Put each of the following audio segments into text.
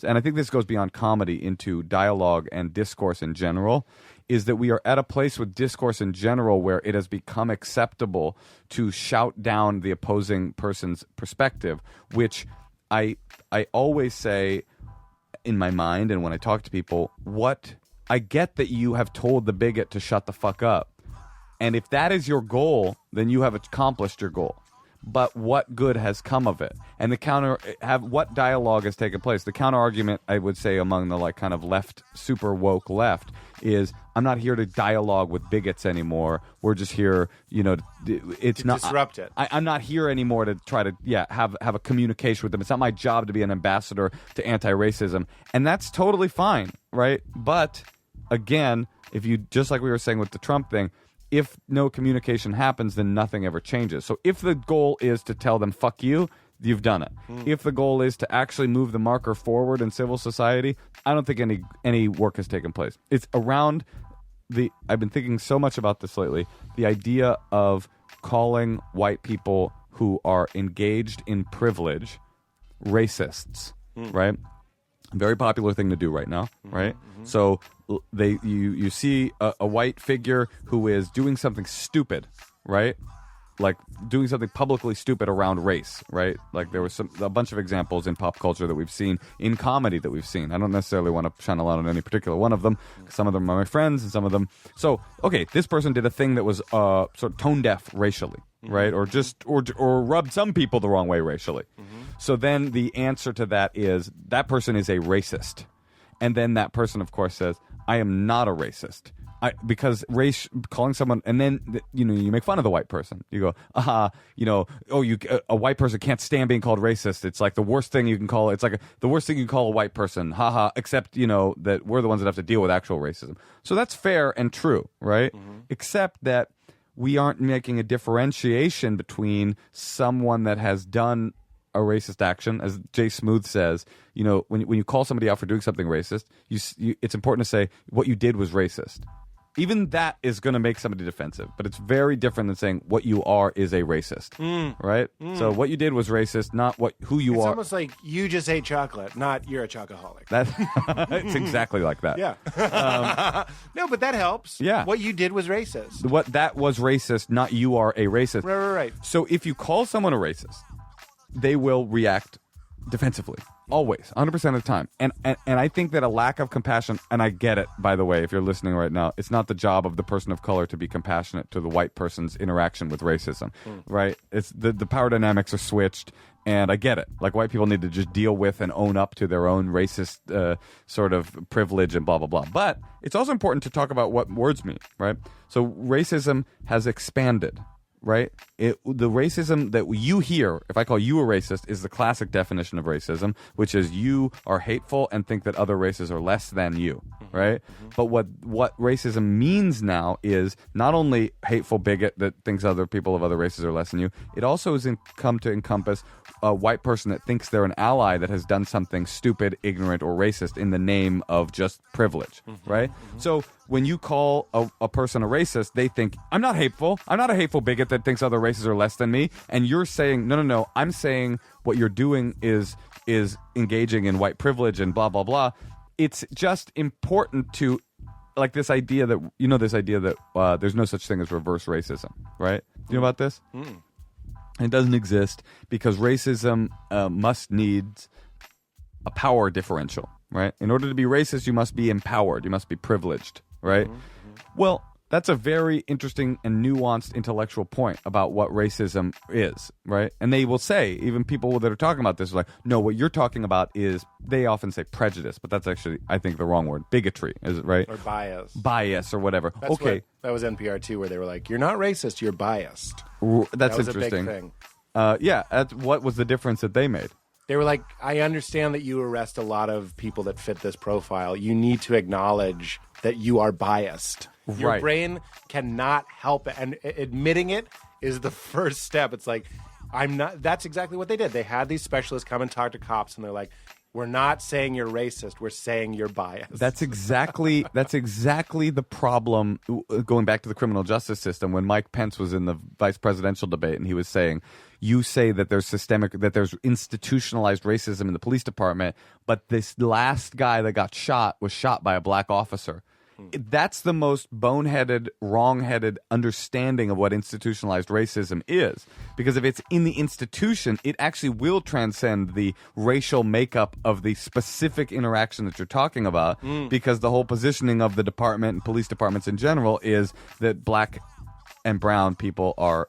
and I think this goes beyond comedy into dialogue and discourse in general, is that we are at a place with discourse in general where it has become acceptable to shout down the opposing person's perspective, which I always say in my mind and when I talk to people, I get that you have told the bigot to shut the fuck up. And if that is your goal, then you have accomplished your goal. But what good has come of it? And what dialogue has taken place? The counter argument, I would say, among the like kind of left, super woke left, is I'm not here to dialogue with bigots anymore. We're just here, it's not disrupt it. I'm not here anymore to try to have a communication with them. It's not my job to be an ambassador to anti-racism, and that's totally fine, right? But again, if you just like we were saying with the Trump thing. If no communication happens, then nothing ever changes. So if the goal is to tell them, fuck you, you've done it. If the goal is to actually move the marker forward in civil society, I don't think any work has taken place. It's around I've been thinking so much about this lately, the idea of calling white people who are engaged in privilege racists, right? Very popular thing to do right now, right? So you see a white figure who is doing something stupid, right? Like doing something publicly stupid around race, right? Like there was a bunch of examples in pop culture that we've seen, in comedy that we've seen. I don't necessarily want to shine a light on any particular one of them. Some of them are my friends, and some of them. So okay, this person did a thing that was sort of tone deaf racially, right? Or just or rubbed some people the wrong way racially. So then the answer to that is that person is a racist, and then that person, of course, says, "I am not a racist." Because race, calling someone, and then you make fun of the white person. You go, a white person can't stand being called racist. It's like the worst thing you can call. It's like the worst thing you can call a white person. Haha. Except that we're the ones that have to deal with actual racism. So that's fair and true, right? Except that we aren't making a differentiation between someone that has done a racist action, as Jay Smooth says. When you call somebody out for doing something racist, it's important to say what you did was racist. Even that is going to make somebody defensive, but it's very different than saying what you are is a racist, right? So what you did was racist, not who you are. It's almost like you just ate chocolate, not you're a chocoholic. It's exactly like that. Yeah. No, but that helps. Yeah. What you did was racist. That was racist, not you are a racist. Right. So if you call someone a racist, they will react defensively. Always, 100% of the time. And I think that a lack of compassion, and I get it, by the way, if you're listening right now, it's not the job of the person of color to be compassionate to the white person's interaction with racism, right? It's the power dynamics are switched, and I get it. Like, white people need to just deal with and own up to their own racist sort of privilege and blah, blah, blah. But it's also important to talk about what words mean, right? So racism has expanded. Right? The racism that you hear, if I call you a racist, is the classic definition of racism, which is you are hateful and think that other races are less than you, right? But what racism means now is not only hateful bigot that thinks other people of other races are less than you, it also has come to encompass a white person that thinks they're an ally that has done something stupid, ignorant, or racist in the name of just privilege, right? So when you call a person a racist, they think, I'm not hateful. I'm not a hateful bigot that thinks other races are less than me. And you're saying, no. I'm saying what you're doing is engaging in white privilege and blah, blah, blah. It's just important to, like, this idea that there's no such thing as reverse racism, right? Do you know about this? It doesn't exist because racism needs a power differential, right? In order to be racist, you must be empowered. You must be privileged, right? Well, that's a very interesting and nuanced intellectual point about what racism is, right? And they will say, even people that are talking about this are like, no, what you're talking about is, they often say prejudice, but that's actually, I think, the wrong word. Bigotry, is it right? Or bias. Bias or whatever. Okay. That was NPR too, where they were like, you're not racist, you're biased. That's that was interesting. A big thing. What was the difference that they made? They were like, I understand that you arrest a lot of people that fit this profile. You need to acknowledge that you are biased. Your brain cannot help it. And admitting it is the first step. It's like, I'm not. That's exactly what they did. They had these specialists come and talk to cops, and they're like, We're not saying you're racist. We're saying you're biased. That's exactly the problem. Going back to the criminal justice system, when Mike Pence was in the vice presidential debate, and he was saying, "You say that there's institutionalized racism in the police department, but this last guy that got shot was shot by a black officer." That's the most boneheaded, wrong-headed understanding of what institutionalized racism is. Because if it's in the institution, it actually will transcend the racial makeup of the specific interaction that you're talking about. Because the whole positioning of the department and police departments in general is that black and brown people are,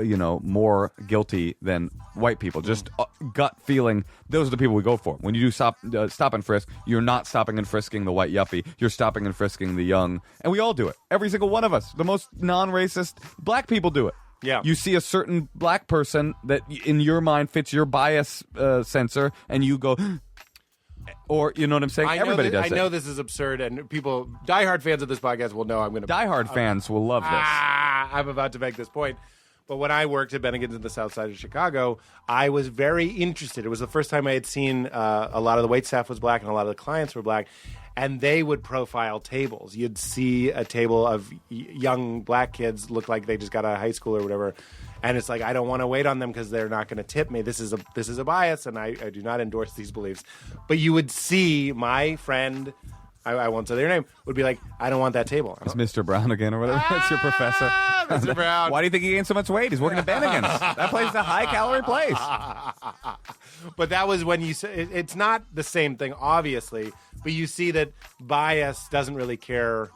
more guilty than white people. Just gut feeling. Those are the people we go for. When you do stop and frisk, you're not stopping and frisking the white yuppie. You're stopping and frisking the young. And we all do it. Every single one of us. The most non-racist black people do it. Yeah. You see a certain black person that in your mind fits your bias sensor, and you go... Or, you know what I'm saying? Everybody does it. I know this is absurd, and people, diehard fans of this podcast will know I'm going to... Diehard fans will love this. I'm about to make this point. But when I worked at Bennigan's in the south side of Chicago, I was very interested. It was the first time I had seen a lot of the wait staff was black and a lot of the clients were black. And they would profile tables. You'd see a table of young black kids look like they just got out of high school or whatever. And it's like, I don't want to wait on them because they're not going to tip me. This is a bias, and I do not endorse these beliefs. But you would see my friend... I won't say their name, would be like, I don't want that table. It's Mr. Brown again or whatever. It's your professor. Mr. Brown. Why do you think he gained so much weight? He's working at Bennigan's. That place is a high-calorie place. But that was when you say it's not the same thing, obviously, but you see that bias doesn't really care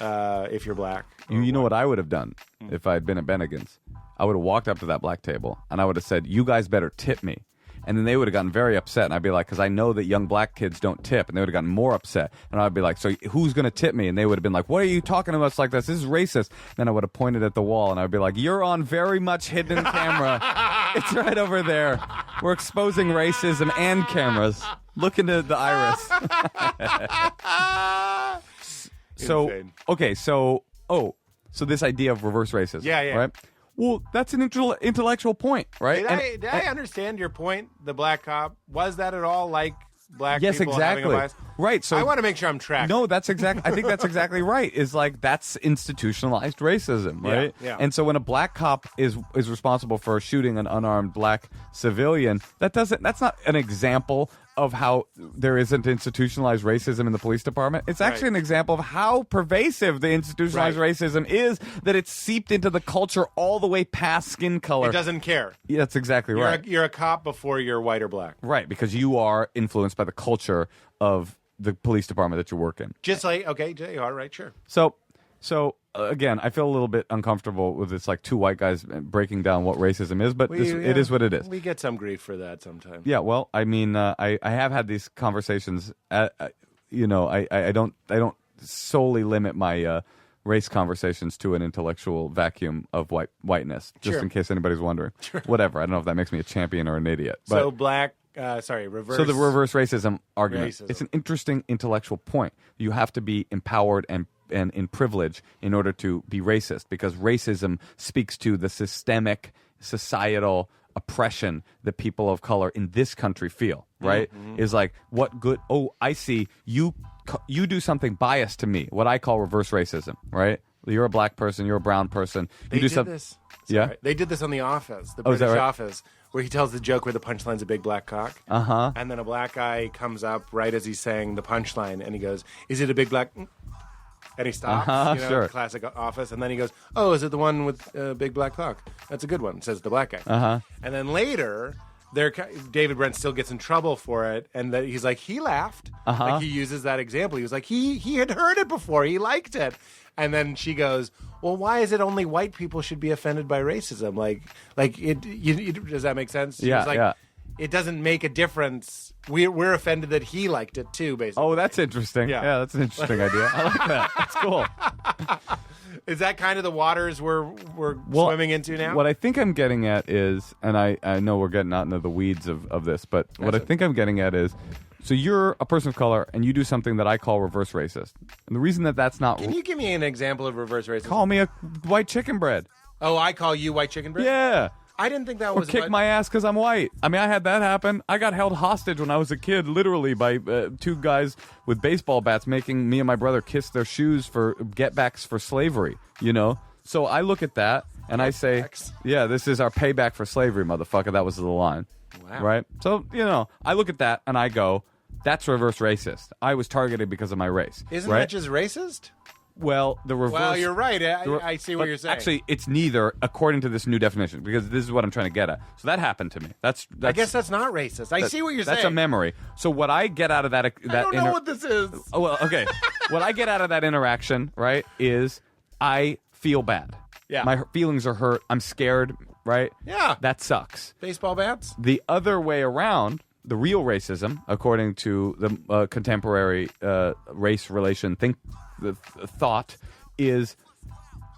if you're black. You know what I would have done if I had been at Bennigan's? I would have walked up to that black table, and I would have said, you guys better tip me. And then they would have gotten very upset. And I'd be like, because I know that young black kids don't tip. And they would have gotten more upset. And I'd be like, so who's going to tip me? And they would have been like, what are you talking to us like this? This is racist. Then I would have pointed at the wall. And I'd be like, you're on very much hidden camera. It's right over there. We're exposing racism and cameras. Look into the iris. So this idea of reverse racism. Yeah. Right? Well, that's an intellectual point, right? Did I understand your point? The black cop, was that at all like black yes, people exactly. having a bias? Right. So I want to make sure I'm tracking. No, I think that's exactly right. Is like that's institutionalized racism, right? Yeah. And so when a black cop is responsible for shooting an unarmed black civilian, that's not an example of how there isn't institutionalized racism in the police department. It's actually an example of how pervasive the institutionalized racism is, that it's seeped into the culture all the way past skin color. It doesn't care. Yeah, that's exactly right. You're a cop before you're white or black. Right, because you are influenced by the culture of the police department that you work in. Just like, okay, you are right, sure. So again, I feel a little bit uncomfortable with this, like two white guys breaking down what racism is, but it is what it is. We get some grief for that sometimes. Yeah, well, I mean, I have had these conversations. I don't solely limit my race conversations to an intellectual vacuum of whiteness, just in case anybody's wondering. Sure. Whatever. I don't know if that makes me a champion or an idiot. But, so reverse. So the reverse racism argument. Racism. It's an interesting intellectual point. You have to be empowered and in privilege in order to be racist, because racism speaks to the systemic societal oppression that people of color in this country feel, right? Mm-hmm. Is like, what good, I see, you do something biased to me, what I call reverse racism, right? You're a black person, you're a brown person. They did this. Yeah? They did this on The Office, the British Office, where he tells the joke where the punchline's a big black cock. Uh-huh. And then a black guy comes up right as he's saying the punchline, and he goes, is it a big black... And he stops, sure. Classic Office. And then he goes, oh, is it the one with big black cock? That's a good one, says the black guy. Uh-huh. And then later, David Brent still gets in trouble for it. And he's like, he laughed. Uh-huh. Like, he uses that example. He was like, he had heard it before. He liked it. And then she goes, well, why is it only white people should be offended by racism? Does that make sense? Yeah, yeah. It doesn't make a difference. We're offended that he liked it too, basically. Oh, that's interesting. Yeah, that's an interesting idea. I like that. That's cool. Is that kind of the waters we're swimming into now? What I think I'm getting at is, and I know we're getting out into the weeds of this, but what I think I'm getting at is, so you're a person of color and you do something that I call reverse racist. And the reason that's not... Can you give me an example of reverse racism? Call me a white chicken bread. Oh, I call you white chicken bread? Yeah. I didn't think that Or was kick my ass because I'm white. I mean, I had that happen. I got held hostage when I was a kid, literally by two guys with baseball bats making me and my brother kiss their shoes for get-backs for slavery, you know? So I look at that and I say, yeah, this is our payback for slavery, motherfucker. That was the line. Wow. Right? So, you know, I look at that and I go, that's reverse racist. I was targeted because of my race. Isn't right? that just racist? Well, the reverse... Well, you're right. I see what you're saying. Actually, it's neither, according to this new definition, because this is what I'm trying to get at. So that happened to me. That's I guess that's not racist. I see what you're saying. That's a memory. So what I get out of that... I don't know what this is. Oh, well, okay. What I get out of that interaction, right, is I feel bad. Yeah. My feelings are hurt. I'm scared, right? Yeah. That sucks. Baseball bats? The other way around... The real racism, according to the contemporary race relation thought, is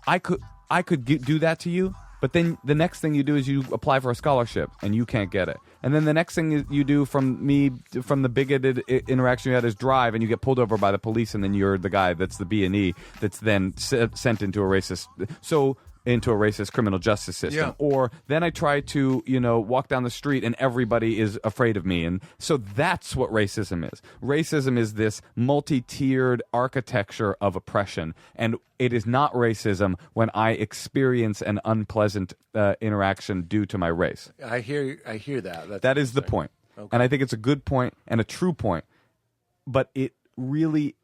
I could do that to you, but then the next thing you do is you apply for a scholarship and you can't get it, and then the next thing you do from the bigoted interaction you had is drive and you get pulled over by the police, and then you're the guy that's the B&E that's then sent into a racist criminal justice system. Yeah. Or then I try to, walk down the street and everybody is afraid of me. And so that's what racism is. Racism is this multi-tiered architecture of oppression. And it is not racism when I experience an unpleasant interaction due to my race. I hear that. That is the point. Okay. And I think it's a good point and a true point. But it really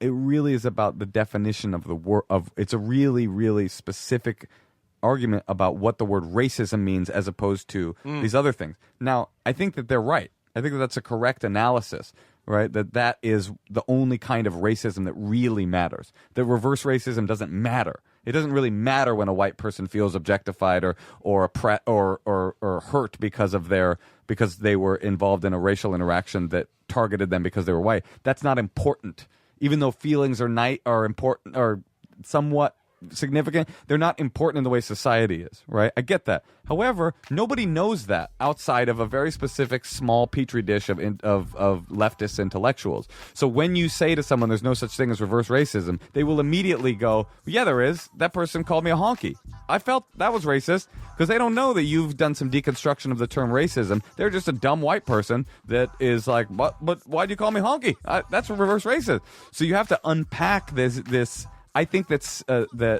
is about the definition of the word. It's a really, really specific argument about what the word racism means as opposed to these other things. Now, I think that they're right. I think that that's a correct analysis, right? That is the only kind of racism that really matters. That reverse racism doesn't matter. It doesn't really matter when a white person feels objectified or hurt because they were involved in a racial interaction that targeted them because they were white. That's not important. Even though feelings are important or somewhat significant, they're not important in the way society is, right? I get that. However, nobody knows that outside of a very specific small petri dish of leftist intellectuals. So when you say to someone there's no such thing as reverse racism, they will immediately go, yeah, there is. That person called me a honky. I felt that was racist, because they don't know that you've done some deconstruction of the term racism. They're just a dumb white person that is like, but why'd you call me honky? That's reverse racist. So you have to unpack this. I think that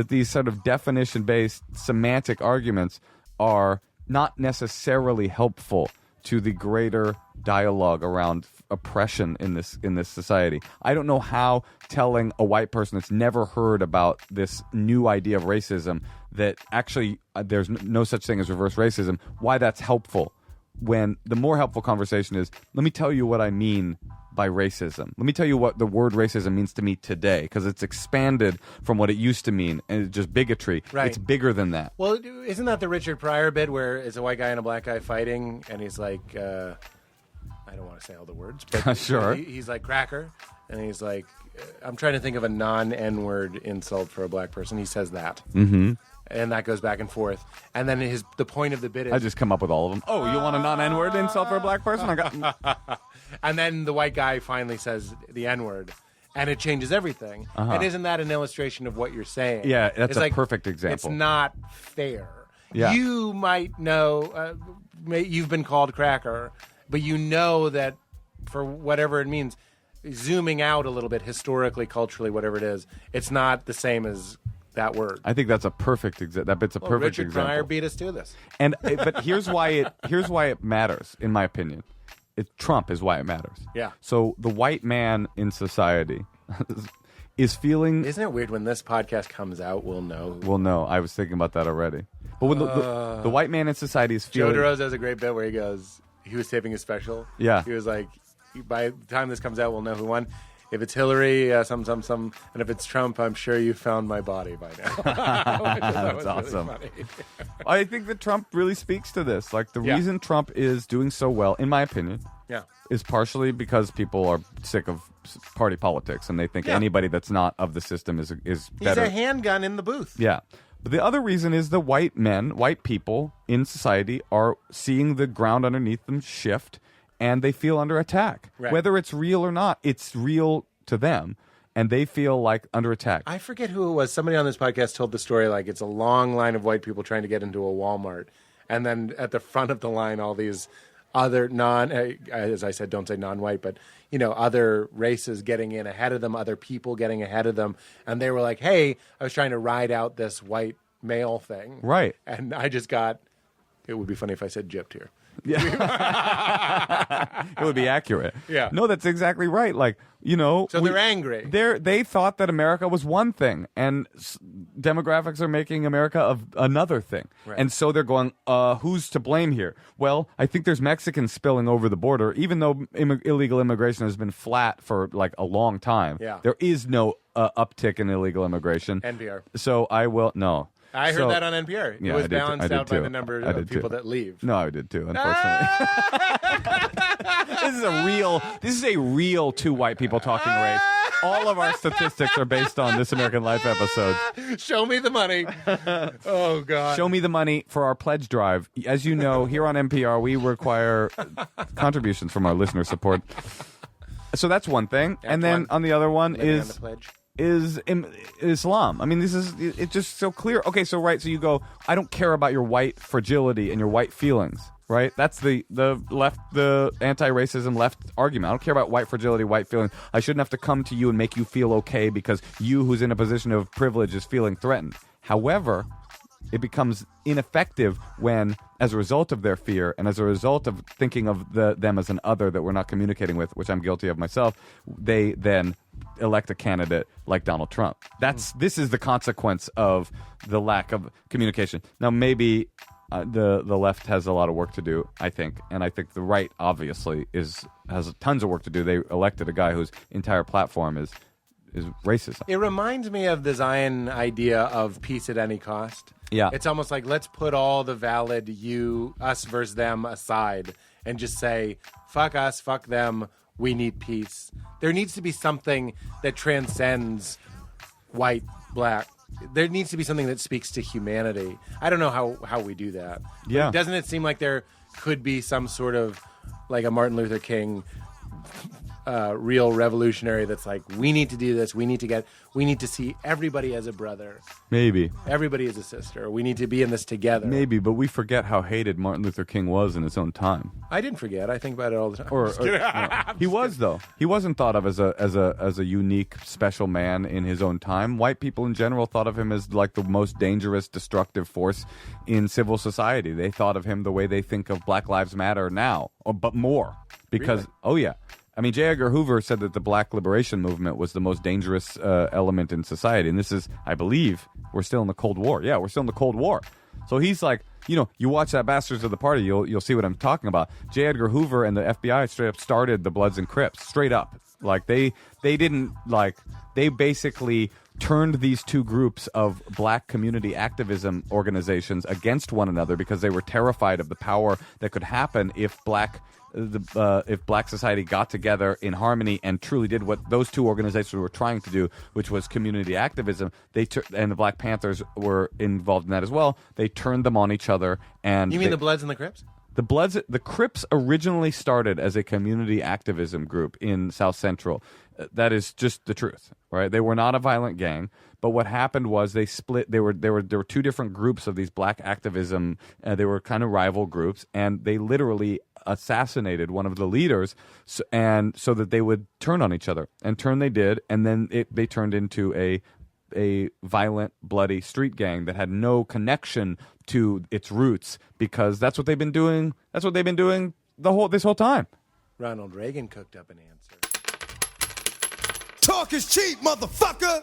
these sort of definition-based semantic arguments are not necessarily helpful to the greater dialogue around oppression in this society. I don't know how telling a white person that's never heard about this new idea of racism that actually there's no such thing as reverse racism, why that's helpful, when the more helpful conversation is, let me tell you what I mean by racism. Let me tell you what the word racism means to me today, because it's expanded from what it used to mean, and it's just bigotry. Right. It's bigger than that. Well, isn't that the Richard Pryor bit where it's a white guy and a black guy fighting, and he's like, I don't want to say all the words, but sure. He's like cracker, and he's like, I'm trying to think of a non-N-word insult for a black person. He says that. Mm-hmm. And that goes back and forth. And then the point of the bit is... I just come up with all of them. Oh, you want a non-N-word insult for a black person? I got... And then the white guy finally says the N-word, and it changes everything. Uh-huh. And isn't that an illustration of what you're saying? Yeah, that's it's a perfect example. It's not fair. Yeah. You might know, you've been called cracker, but you know that for whatever it means, zooming out a little bit, historically, culturally, whatever it is, it's not the same as that word. I think that's a perfect that bit's a perfect Richard example. Pryor beat us to this. And but here's why it matters, in my opinion. Trump is why it matters. Yeah. So the white man in society is feeling... Isn't it weird when this podcast comes out, we'll know? We'll know. I was thinking about that already. But when the white man in society is feeling... Joe DeRosa has a great bit where he goes, he was taping his special. Yeah. He was like, by the time this comes out, we'll know who won. If it's Hillary, and if it's Trump, I'm sure you found my body by now. That's awesome. Really I think that Trump really speaks to this. Like, the reason Trump is doing so well, in my opinion, is partially because people are sick of party politics, and they think anybody that's not of the system is better. He's a handgun in the booth. Yeah. But the other reason is the white people in society are seeing the ground underneath them shift, and they feel under attack. Right. Whether it's real or not, it's real to them. and they feel like under attack. I forget who it was. Somebody on this podcast told the story like it's a long line of white people trying to get into a Walmart, and then at the front of the line, all these other as I said, don't say non-white, but other races getting in ahead of them, other people getting ahead of them, and they were like, "Hey, I was trying to ride out this white male thing," right? And I just got. It would be funny if I said gypped here. Yeah, it would be accurate. Yeah, no, that's exactly right. Like so they're angry. They thought that America was one thing, and demographics are making America of another thing, right. And so they're going, who's to blame here? Well, I think there's Mexicans spilling over the border, even though illegal immigration has been flat for like a long time. Yeah, there is no uptick in illegal immigration. NPR. So I heard that on NPR. Yeah, it was balanced out by the number of people that leave. No, I did too, unfortunately. This is a real two white people talking race. All of our statistics are based on This American Life episodes. Show me the money. Oh, God. Show me the money for our pledge drive. As you know, here on NPR, we require contributions from our listener support. So that's one thing. And then on the other one is Islam. I mean, it's just so clear. Okay, so you go, I don't care about your white fragility and your white feelings, right? That's the anti-racism left argument. I don't care about white fragility, white feelings. I shouldn't have to come to you and make you feel okay because you, who's in a position of privilege, is feeling threatened. However, it becomes ineffective when, as a result of their fear and as a result of thinking of them as an other that we're not communicating with, which I'm guilty of myself, they then elect a candidate like Donald Trump. This is the consequence of the lack of communication. Now, maybe the left has a lot of work to do, I think, and I think the right obviously has tons of work to do. They elected a guy whose entire platform is racism. It reminds me of the Zion idea of peace at any cost. Yeah. It's almost like, let's put all the valid us versus them aside and just say, fuck us, fuck them, we need peace. There needs to be something that transcends white, black. There needs to be something that speaks to humanity. I don't know how we do that. Yeah. But doesn't it seem like there could be some sort of, like a Martin Luther King real revolutionary that's like, we need to do this, we need to see everybody as a brother, maybe everybody as a sister, we need to be in this together, maybe, but we forget how hated Martin Luther King was in his own time. I didn't forget. I think about it all the time. He was, though. He wasn't thought of as a unique, special man in his own time. White people in general thought of him as like the most dangerous, destructive force in civil society. They thought of him the way they think of Black Lives Matter now, but more. Because, really? Oh yeah. I mean, J. Edgar Hoover said that the Black Liberation Movement was the most dangerous element in society. And this is, I believe, we're still in the Cold War. Yeah, we're still in the Cold War. So he's like, you watch that Bastards of the Party, you'll see what I'm talking about. J. Edgar Hoover and the FBI straight up started the Bloods and Crips. Straight up. Like, they basically turned these two groups of black community activism organizations against one another because they were terrified of the power that could happen if black society got together in harmony and truly did what those two organizations were trying to do, which was community activism. And the Black Panthers were involved in that as well. They turned them on each other. And you mean the Bloods and the Crips? The Crips originally started as a community activism group in South Central. That is just the truth, right? They were not a violent gang, but what happened was they split. There were two different groups of these black activism. They were kind of rival groups, and they literally assassinated one of the leaders, so that they would turn on each other. And turn they did, and then they turned into a violent, bloody street gang that had no connection to its roots, because that's what they've been doing. That's what they've been doing this whole time. Ronald Reagan cooked up an answer. Talk is cheap, motherfucker!